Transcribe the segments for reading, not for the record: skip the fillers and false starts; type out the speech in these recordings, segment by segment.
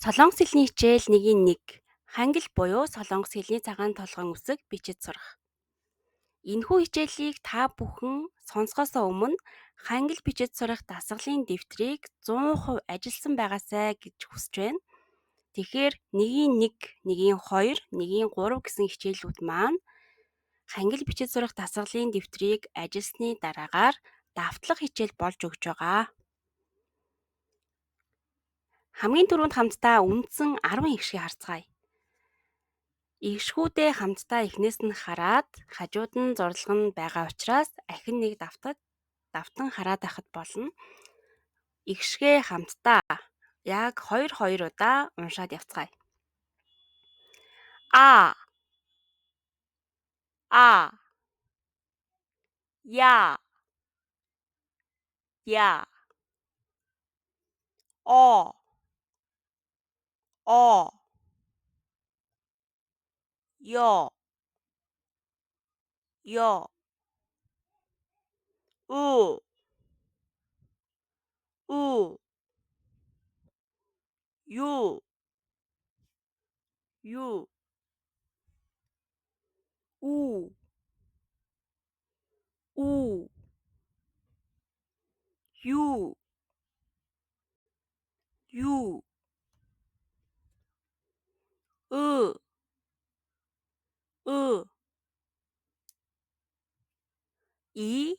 Солонгос хэлний хичээл 1-1 Хангил буюу Солонгос хэлний цагаан толгойн үсэг бичиж сурах. Энэхүү хичээлийг та бүхэн сонсохоосоо өмнө хангил бичиж сурах дасгалын дэвтрийг 100% ажилласан байгаасай гэж хүсэж байна. Тэгэхээр 1-1, 1-2, 1-3 гэсэн хичээлүүд маань хангил бичиж сурах дасгалын дэвтрийг ажилласны дараагаар давтлах хичээл болж өгч байгаа. Хамгийн түрүүнд хамтдаа үндсэн 10 ихшгийг харцгаая. Игшгүүдээ хамтдаа эхнээс нь хараад хажууд нь зурлага нь байгаа учраас ахин нэг давтан хараад байхад болно. Игшгээ хамтдаа яг 2 удаа уншаад явцгаая. А Я О Ё У Ю У Ю 으 И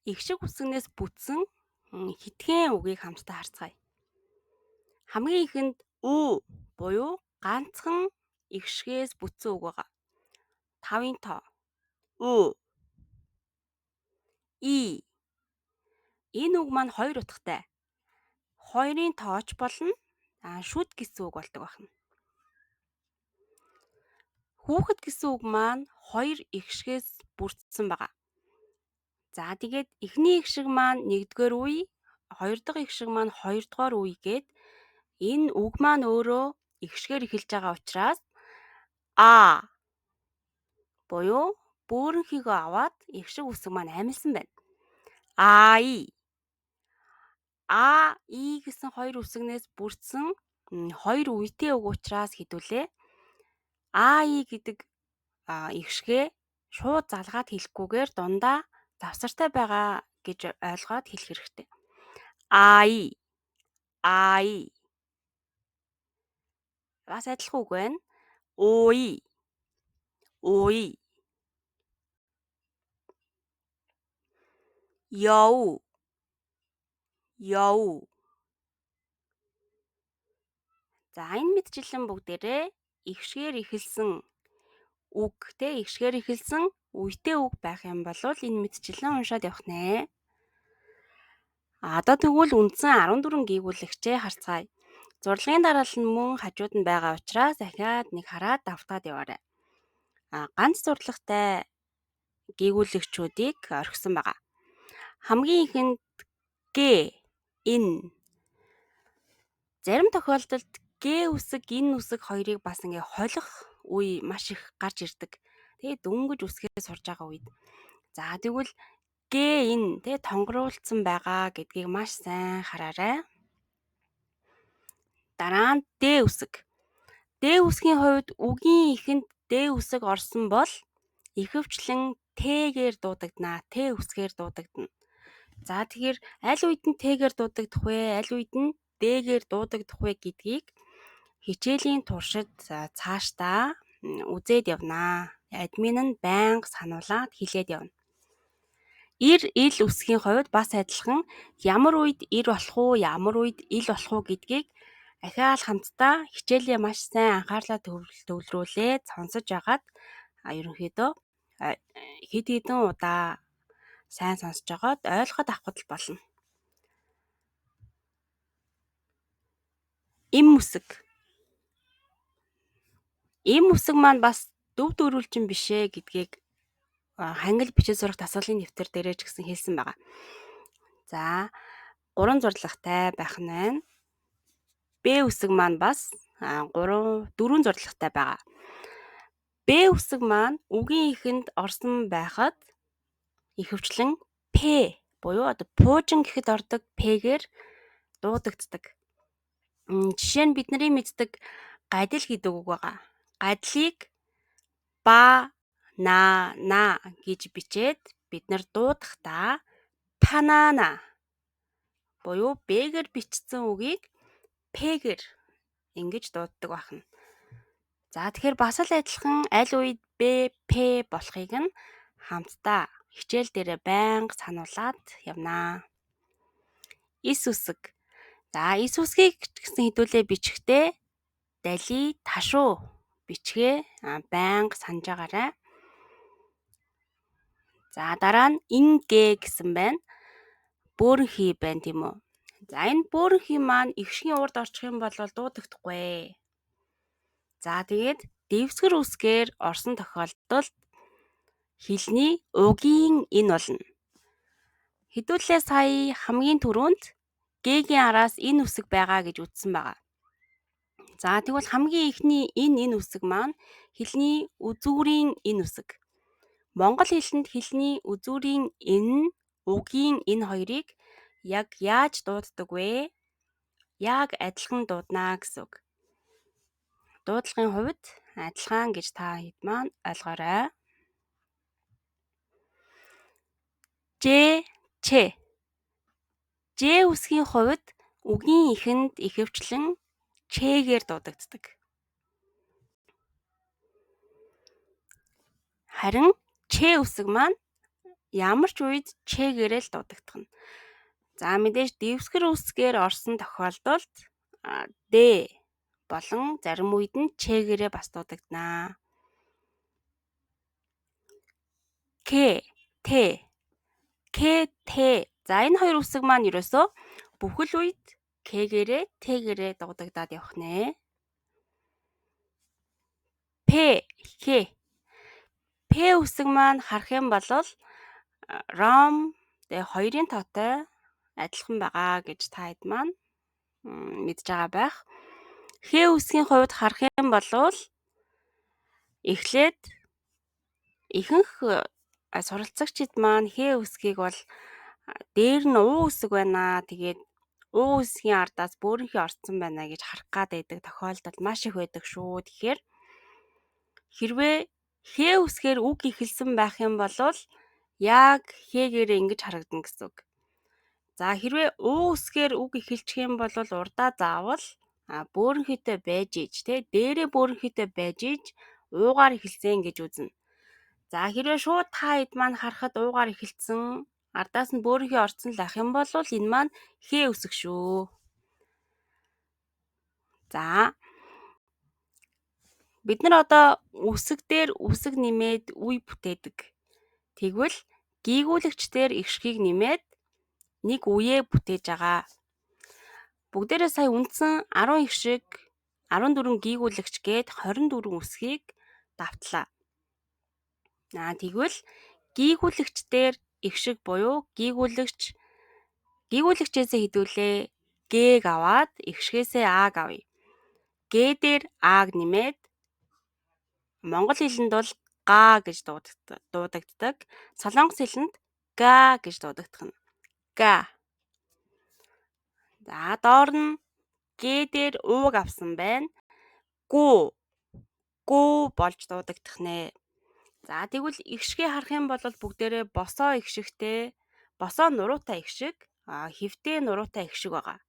Игшиг үсгнээс бүтсэн хитгэн үгийг хамтдаа харцгаая. Хамгийн ихэнд ү буюу ганцхан игшгээс бүтсэн үг байгаа. 5-ын тоо. Ү. И. Энэ үг маань 2 утгатай. 2-ын тооч болно. Шүд гэсэн үг болдог байна. Хүүхэд гэсэн үг маань 2 игшгээс бүрдсэн байгаа. За тэгээд эхний игшиг маань 1-р үе, 2 дахь игшиг маань 2-р үе гээд энэ үг маань өөрөө игшгээр эхэлж байгаа учраас А буюу бөөрөнхийгөө аваад игшиг үсэг маань амилсан байна. И гэсэн 2 үсгнээс бүрдсэн 2 үетэй үг учраас хэдүүлээ. И гэдэг игшгээ шууд залгаад хэлэхгүйгээр дундаа завсартай байгаа гэж ойлгоод хэлэх хэрэгтэй. И. Бас адилхан үг байна. Үй. Ёв. За энэ мэдчилэн бүгдээрээ игшгээр эхэлсэн үг игшгээр эхэлсэн үетэй үг байх юм бол энэ мэдчилэн уншаад явах нэ. Одоо тэгвэл үндсэн 14 гүйгүүлэгчээ харцгаая. Зурлагын дараалал нь мөн хажууд нь байгаа учраас дахиад нэг хараад давтаад яваарай. Ганц зурлагтай гүйгүүлэгчүүдийг орхисон байгаа. Хамгийн ихэнд г, ин. Зарим тохиолдолд г үсэг, ин үсэг хоёрыг бас ингээ холих үе маш их гарч ирдэг. Тэгээ дөнгөж үсгээ сурж байгаа үед. За тэгвэл г, ин тонгоруулсан байгаа гэдгийг маш сайн хараарай. Дараа нь д үсэг. Д үсгийн хувьд үгийн ихэнд д үсэг орсон бол ихэвчлэн т-гээр дуудагдана. Т үсгээр дуудагдана. За тэгэхээр аль үед нь т-гээр дуудагдах вэ? Аль үед нь д-гээр дуудагдах вэ гэдгийг хичээлийн туршид цаашдаа үзээд явнаа. Админ нь байнга сануулад хэлээд явна. Ир, ил үсгийн хувьд бас адилхан ямар үед ир болох уу, ямар үед ил болох уу гэдгийг ахиад хамтдаа хичээлээ маш сайн анхаарлаа төвлөрүүлээд сонсож агаад ерөнхийдөө хэд хэдэн удаа сайн сонсож агаад ойлгоход авахд л болно. Им үсэг. Им үсэг маань бас төв дөрвөлжин бишээ гэдгийг хангил бичиж сурах дасгалын дэвтэр дээрээ ч гэсэн хэлсэн байгаа. За 3 зурлагтай байх нь байна. Б үсэг маань бас 4 зурлагтай байгаа. Б үсэг маань үгийн ихэнд орсон байхад ихэвчлэн П буюу одоо пуужин гэхэд ордог П-гээр дуудагддаг. Жишээ нь бидний мэддэг гадил гэдэг үг байгаа. Гадлыг банана гэж бичээд бид нар дуудахдаа банана буюу Б-гээр бичсэн үгийг П-гээр ингэж дууддаг байна. За тэгэхээр бас л адилхан аль үед Б, П болохыг нь хамтдаа хичээл дээрээ байнга сануулад явнаа. Эс үсэг. За эс үсгийг гэсэн хэдүүлээ бичихдээ дали ташуу бичгээ байнга санаж агаарай. За дараа нь ингэ гэсэн байна. Бөөрөнхий байна тийм үү? За энэ бөөрөнхий маань эгшгийн урд орчих юм бол дуудагдахгүй. За тэгээд дэвсгэр үсгээр орсон тохиолдолд хэлний угийн энэ болно. Хэдүүлээ сая хамгийн түрүүнд Г-гийн араас энэ үсэг байгаа гэж үзсэн байгаа. За тэгвэл хамгийн ихний энэ үсэг маань хэлний үзүүрийн энэ үсэг. Монгол хэлэнд хэлний үзүүрийн энэ угийн энэ хоёрыг яг яаж дууддаг вэ? Яг адилхан дуудана гэсэн үг. Дуудлагын хувьд адилхан гэж та хэд маань ойлгоорой. Ж, ч. Ж үсгийн хувьд үгийн эхэнд ихэвчлэн ч-гээр дуудагддаг. Харин ч үсэг маань ямар ч үед ч-гээрээ л дуудагдана. За мэдээж дэвсгэр үсгээр орсон тохиолдолд Д болон зарим үед нь ч-гээрээ бас дуудагдана. К, Т. К, Т. За энэ хоёр үсэг маань ерөөсөө бүхэл үед К-гээрээ Т-гээрээ дуудагдаад явах нэ. П, Х. П үсэг маань харах юм бол ром хоёрын тоотой адилхан байгаа гэж та хэд маань мэдж байгаа байх. Х үсгийн хувьд харах юм бол эхлээд ихэнх суралцагчид маань Х үсгийг бол дээр нь уу үсэг байна. Тэгээд уу үсгийн ардаас бөөрөнхий орсон байна гэж харах гад байдаг тохиолдол маш их байдаг шүү. Тэгэхээр хэрвээ Х үсгээр үг эхэлсэн байх юм бол яг Х-гээрээ ингэж харагдана гэсэн үг. За хэрвээ уу үсгээр үг эхэлчих юм бол урдаа заавал бөөрөнхийтэй байж иж дээрээ бөөрөнхийтэй байж иж уугаар эхэлсэн гэж үзнэ. За хэрвээ шууд та хэд маань харахад уугаар эхэлсэн ардаас нь бөөрөнхий орсон л ах юм бол энэ маань Х үсэг шүү. За бид нар одоо үсэг дээр үсэг нэмээд үе бүтээдэг. Тэгвэл гийгүүлэгч дээр эгшгийг нэмээд нэг үеэ бүтээж байгаа. Бүгдээрээ сая үндсэн 10 эгшиг 14 гийгүүлэгч гээд 24 үсгийг давтлаа. Тэгвэл гийгүүлэгч дээр эгшиг буюу гийгүүлэгчээсээ хэдүүлээ Г-г аваад эгшгээсээ А-г авъя. Г дээр А-г нэмээд монгол хэлэнд бол га гэж дуудагддаг. Солонгос хэлэнд га гэж дуудагдана. Га. За доор нь Г дээр ууг авсан байна. Гу болж дуудагдах нэ. За тэгвэл эгшгээ харах юм бол бүгдээрээ босоо эгшигтэй, босоо нуруутай эгшиг, хэвтэй нуруутай эгшиг байгаа.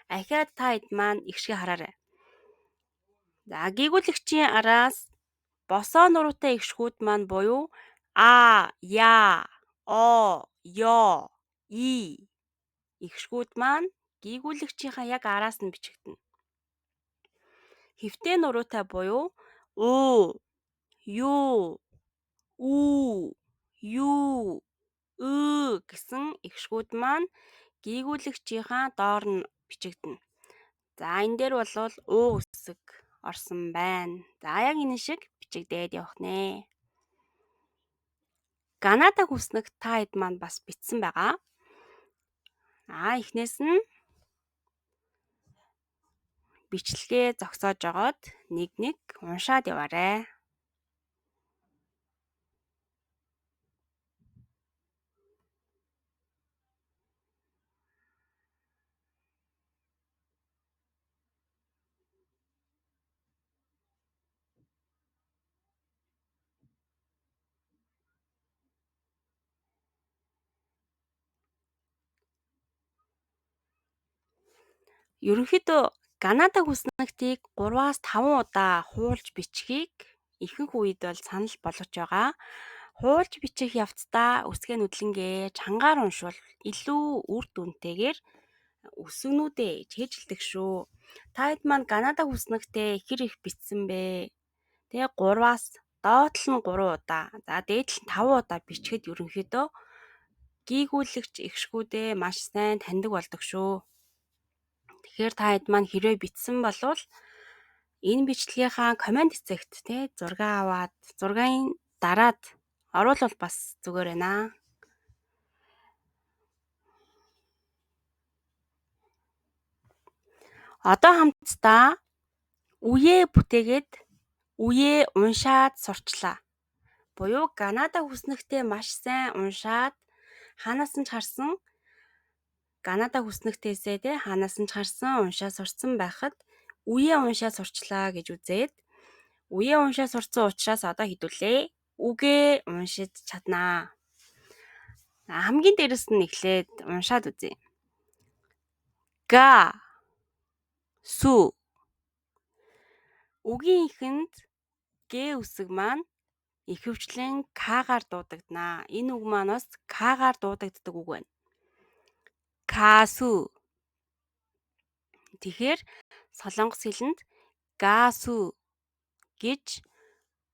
Ахиад та хэд маань эгшгээ хараарай. За гийгүүлэгчийн араас босоо нуруутай эгшгүүд маань буюу А, Я, О, Ё, И эгшгүүд маань гийгүүлэгчийнхаа яг араас нь бичигдэнэ. Хэвтэй нуруутай буюу У, Ю, У, Ю, Ы гэсэн эгшгүүд маань гийгүүлэгчийнхаа доор нь бичигдэнэ. За энэ дээр бол уу үсэг орсон байна. За яг энэ шиг бичигдээд явах нэ. Канадаг үснэг та хэд маань бас бичсэн байгаа. Эхнээс нь бичлэгээ зогсоож жагаад нэг уншаад яваарай. ерөнхийдөө Канадаг хүснэгтийг 3-5 удаа хуулж бичгийг ихэнх үед бол санал болгож байгаа. Хуулж бичих явцдаа үсгээ нүдлэнгээ чангаар уншвал илүү үр дүнтэйгээр үсгнүүдээ чийжилдэг шүү. Та хэд маань Канадаг хүснэгтээ ихэр их бичсэн бэ? Тэгээ 3-аас доотлол нь 3 удаа, за дээд нь 5 удаа бичгэд ерөнхийдөө гийгүүлэгч эгшгүүдээ маш сайн таньдаг болдог шүү. Тэгэхээр та хэд маань хэрвээ бичсэн болвол энэ бичлэгийнхаа комент хэсэгт зураг аваад зургийн дараад оруулбал бас зүгээр байна. Одоо хамтдаа үеэ бүтээгээд үеэ уншаад сурчлаа. Буюу Канада хүснэгтээ маш сайн уншаад хаанаас нь ч харсан Канада хүснэгтээсээ хаанаас нь ч харсан уншаад сурцсан байхад үеэ уншаад сурчлаа гэж үзээд үеэ уншаад сурцсан учраас одоо хэдүүлээ үгээ уншиж чаднаа. Хамгийн дээрэс нь эхлээд уншаад үзье. Га су үгийн ихэнд г үсэг маань ихэвчлэн к-гаар дуудагдана. Энэ үг маань бас к-гаар дуудагддаг үг байна. Касу. Тэгэхээр Солонгос хэлэнд гасу гэж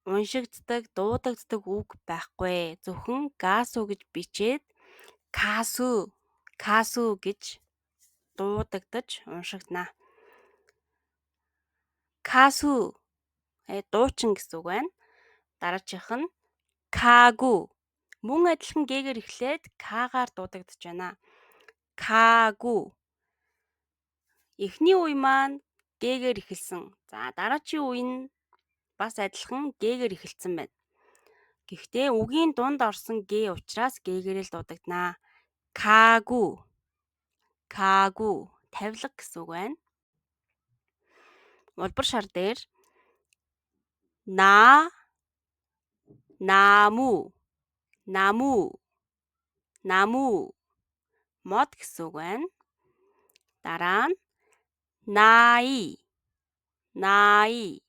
уншигддаг, дуудагддаг үг байхгүй. Зөвхөн гасу гэж бичээд касу гэж дуудагдаж уншигдана. Касу дуучин гэсэн үг байна. Дараачих нь кагу. Мөн адилхан г-гээр эхлээд к-гаар дуудагдж байна. Кагу. Эхний үе маань г-гээр эхэлсэн. За дараачийн үе нь бас адилхан г-гээр эхэлсэн байна. Гэхдээ үгийн дунд орсон г учраас г-гээр л дуудагдана. Кагу. Тавилга гэсэн үг байна. Улбар шар дээр наму мод гэсэн үг байна. Дараа нь наи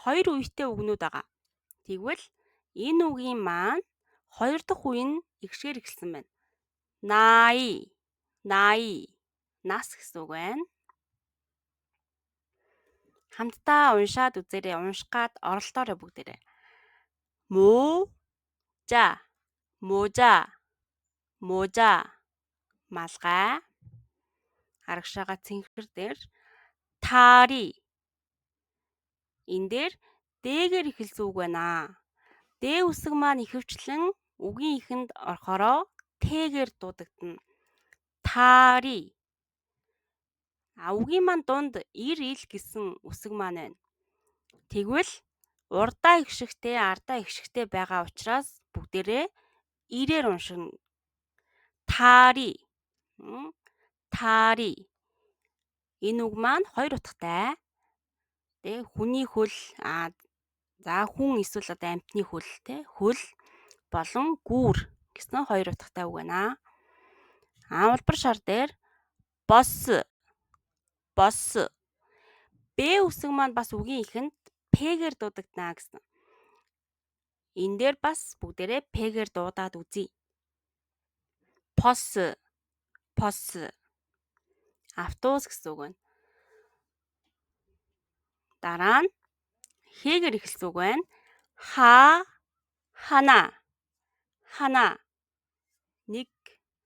хоёр үетэй үгнүүд байгаа. Тэгвэл энэ үгийн маань хоёр дахь үе нь игшгээр эхэлсэн байна. Наи нас гэсэн үг байна. Хамтдаа уншаад үзээрэй. Уншгаад оролдоорой бүгдээрээ. Можа малгай арагшаага цэнхэр дээр тари энэ дээр д-гээр эхэлсэн үг байна. Д үсэг маань ихэвчлэн үгийн ихэнд орохороо т-гээр дуудагдана. Тари. Үгийн маань дунд ир ил гэсэн үсэг маань байна. Тэгвэл урдаа ихшигтэй, ардаа ихшигтэй байгаа учраас бүгдээрээ ирээр уншигна. Тари. Энэ үг маань хоёр утгатай. Хүний хөл, хүн эсвэл одоо амьтны хөл, хөл болон гүүр гэсэн хоёр утгатай үг байна. Улбар шар дээр босс. Б үсэг маань бас үгийн ихэнд п-гээр дуудагдана гэсэн. Энэ дээр бас бүгдээрээ п-гээр дуудаад үзье. Пос. Автобус гэсэн үг байна. Дараа нь х-гээр эхэлсэн үг байна. Хана.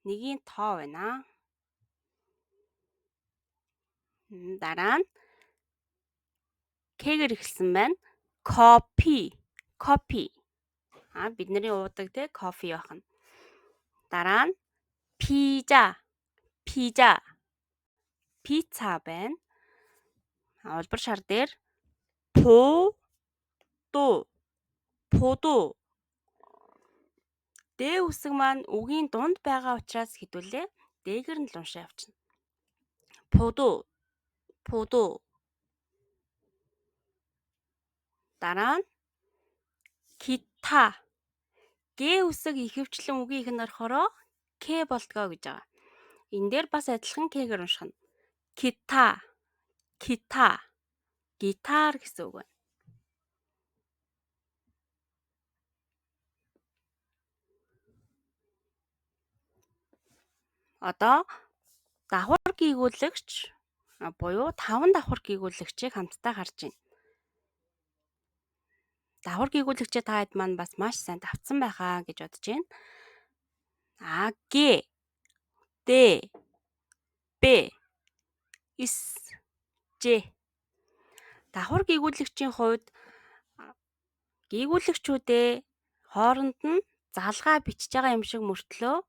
Нэгийн тоо байна. Дараа нь к-гээр эхэлсэн байна. Кофе. Бидний уудаг кофе байна. Дараа нь пицца байна. Улбар шар дээр пуду. Д үсэг маань үгийн дунд байгаа учраас хэдүүлээ д-гээр нь л уншаа явчихна. Пуду. Дараа нь кита. Г үсэг ихэвчлэн үгийн ихэнд орохороо к болдгоо гэж байгаа. Энэ дээр бас адилхан к-гээр уншихна. 기타, 기타, гитар гэсэн үг байна. Одоо давхар гүйгүүлэгч буюу 5 давхар гүйгүүлэгчийг хамтдаа харж байна. Давхар гүйгүүлэгчээ та хэд маань бас маш сайн давтсан байхаа гэж бодож байна. А, Г, Д, Б, С, Ж. Давхар гүйгүүлэгчийн хувьд гүйгүүлэгчүүдээ хооронд нь залгаа бичиж байгаа юм шиг мөртлөө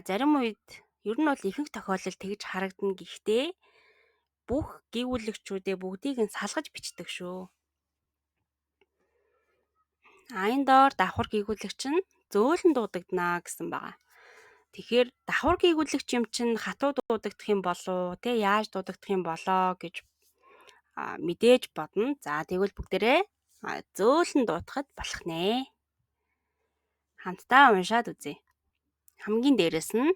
зарим үед ер нь бол ихэнх тохиолдолд тэгж харагдана. Гэхдээ бүх гүйгүүлэгчүүдээ бүгдийг нь салгаж бичдэг шүү. Энэ доор давхар гүйгүүлэгч нь зөөлөн дуудагдана гэсэн байгаа. Тэгэхээр давхар гүйгүүлэгч юм чинь хатуу дуудагдах юм болов те яаж дуудагдах юм болоо гэж мэдээж бодно. За тэгвэл бүгдээрээ зөөлөн дуудахад болох нэ. Хамтдаа уншаад үзье. Хамгийн дээрэс нь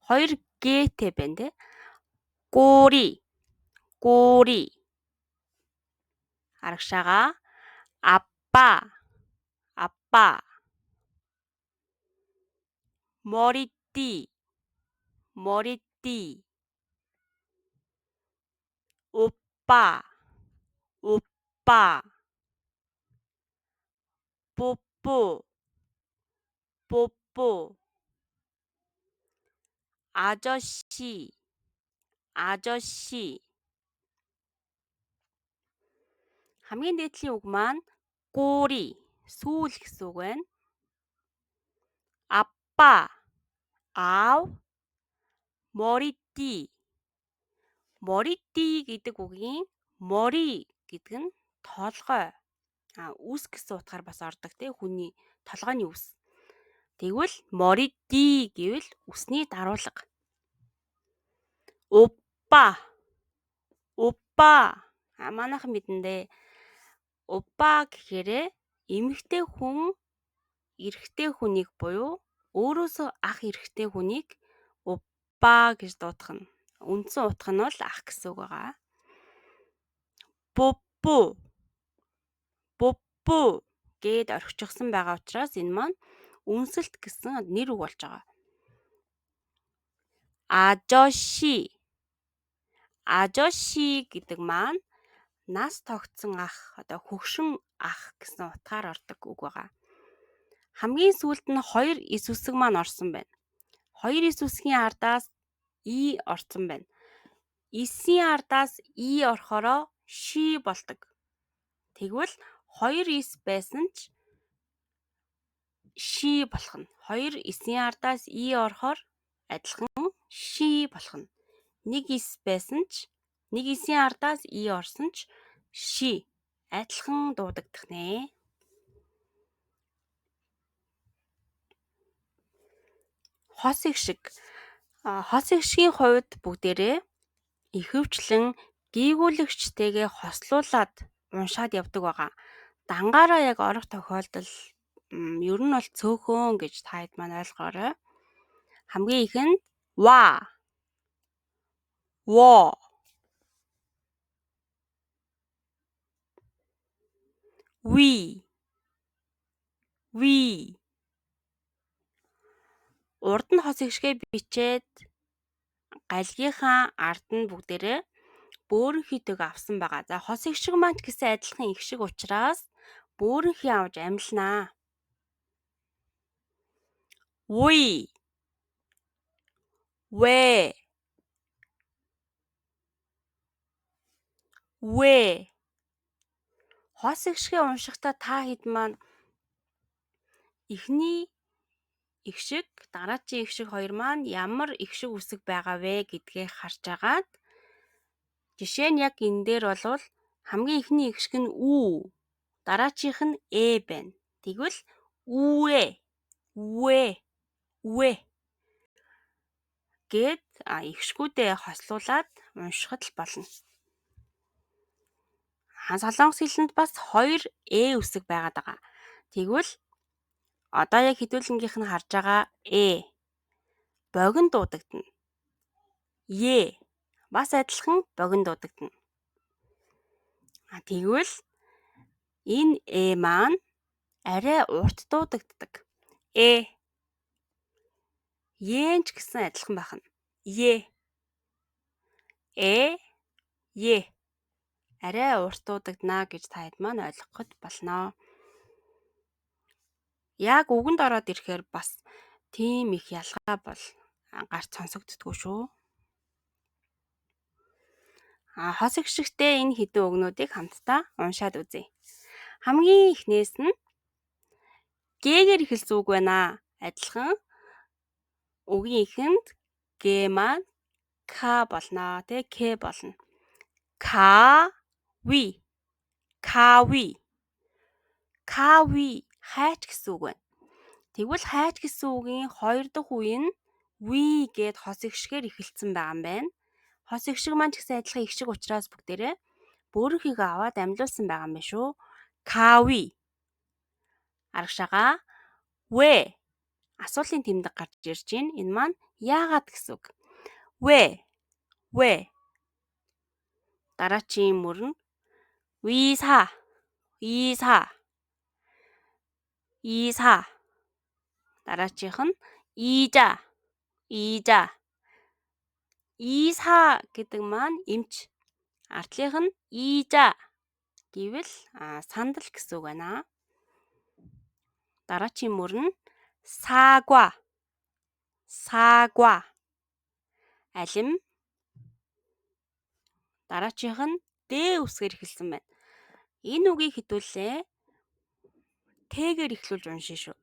2 Г-тэй байна те. 꼬리, 꼬리. арагшаага 아빠, 아빠. 머리띠, 머리띠. 오빠, 오빠. 뽀뽀, 뽀뽀. 아저씨, 아저씨. хамгийн дээдлийн үг маань 꼬리, сүүл гэсэн үг байна. 아빠, аав, 머리띠. 머리띠 гэдэг үгийн 머리 гэдэг нь толгой. Үс гэсэн утгаар бас ордог те хүний толгойн үс. Тэгвэл 머리띠 гэвэл үсний даруулга. 오빠, 오빠. Манайхан мэдэндээ 오빠 гэхээрээ эмэгтэй хүн эрэгтэй хүнийг буюу өөрөөсөө ах эрэгтэй хүнийг 오빠 гэж дуудах нь. Үндсэн утга нь бол ах гэсэн үг байгаа. 뽀뽀, 뽀뽀 гэд орхичихсан байгаа учраас энэ маань үнсэлт гэсэн нэр үг болж байгаа. 아저씨, 아저씨 гэдэг маань нас тогтсон ах, одоо хөгшин ах гэсэн утгаар ордог үг байгаа. Хамгийн сүүлд нь 2 эс үсэг маань орсон байна. 2 эс үсгийн ардаас и орсон байна. Эсийн ардаас и орохороо ши болдог. Тэгвэл 2 эс байсан ч ши болох нь. 2 эсийн ардаас и орохоор адилхан ши болох нь. 1 эс байсан ч 1 эсийн ардаас и орсон ч ши адилхан дуудагдах нэ. Хос игшиг. Хос игшигийн хувьд бүгдээрээ ихэвчлэн гүйгүүлэгчтэйгээ хослуулаад уншаад явдаг байгаа. Дангаараа яг орох тохиолдол ер нь бол цөөхөн гэж та хэд маань ойлгоорой. Хамгийн ихэнд ва, во, ви, ви. Урд нь хос игшгээ бичээд галгийнхаа ард нь бүгдээрээ бөөрөнхийтэйг авсан байгаа. За хос игшиг маань ч гэсэн адилхан игшиг учраас бөөрөнхий авж амилнаа. Ви, вэ, вэ. Хос игшгээ уншихдаа та хэд маань эхний игшиг, дараачийн игшиг хоёр маань ямар игшиг үсэг байгаа вэ гэдгээ харж агаад жишээ нь яг энэ дээр болвол хамгийн эхний игшиг нь ү, дараачийнх нь байна. Тэгвэл үе, үе, үе гэд игшгүүдээ хослуулаад уншихад л болно. Солонгос хэлэнд бас 2 үсэг байгаад байгаа. Тэгвэл одоо яг хэдүүлэнгийнх нь харж байгаа богино дуудагдана. бас адилхан богино дуудагдана. Тэгвэл энэ маань арай урт дуудагддаг. Ч гэсэн адилхан байна. Арай урт дуудагдана гэж та хэд маань ойлгоход болно. Яг үгэнд ороод ирэхээр бас тийм их ялгаа бол гарч сонсогддгоо шүү. Хос их шигтэй энэ хэдэн үгнүүдийг хамтдаа уншаад үзье. Хамгийн эхнээс нь гээр эхэлсэн үг байна. Адилхан үгийн эхэнд г маань к болно. К болно. Кави хайч гэсэн үг байна. Тэгвэл хайч гэсэн үгийн хоёр дахь үе нь ви гэд хос ихшгээр эхэлсэн байгаа юм байна. Хос ихшиг маань ч гэсэн адилхан ихшиг учраас бүгдээрээ бөөрийнхийгөө аваад амьлуулсан байгаа юм байна шүү. Кави. Арагшаага вэ. Асуулын тэмдэг гарч ирж байна. Энэ маань яагаад гэсэн үг. Вэ. Дараачийн мөр нь виса. Дараачих нь иижа. Иса гэдэг маань эмч. Ардлынх нь иижа гэвэл сандал гэсэн үг байна. Дараачийн мөр нь сагва. Алим. Дараачих нь д үсгээр эхэлсэн байна. Энэ үгийг хэдүүлээ Т-гээр эхлүүлж уншина шүү.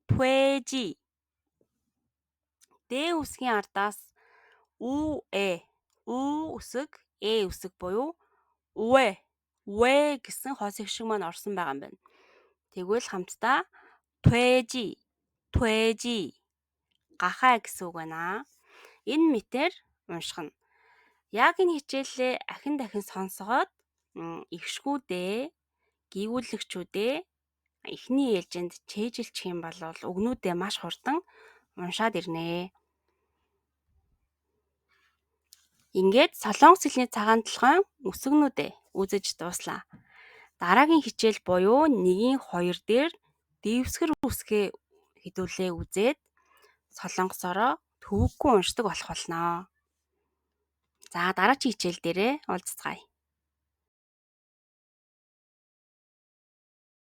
Твэжи. Д үсгийн ардаас ү үсэг үсэг буюу вэ гэсэн хос ихшиг маань орсон байгаа юм байна. Тэгвэл хамтдаа твэжи гахай гэсэн үг байна. Энэ мэтэр унших нь. Яг энэ хичээлээ ахин дахин сонсгоод ихшгүүдээ гүйүүлэгчүүдээ эхний ээлжинд чэйжилчих юм бол үгнүүдээ маш хурдан уншаад ирнэ. Ингээд Солонгос хэлний цагаан толгойн үсгнүүдээ үзэж дууслаа. Дараагийн хичээл буюу 1-2 дээр дэвсгэр үсгээ хэдүүлээ үзээд солонгосороо төвөггүй уншдаг болох болно. За дараагийн хичээл дээрээ уулзцгаая.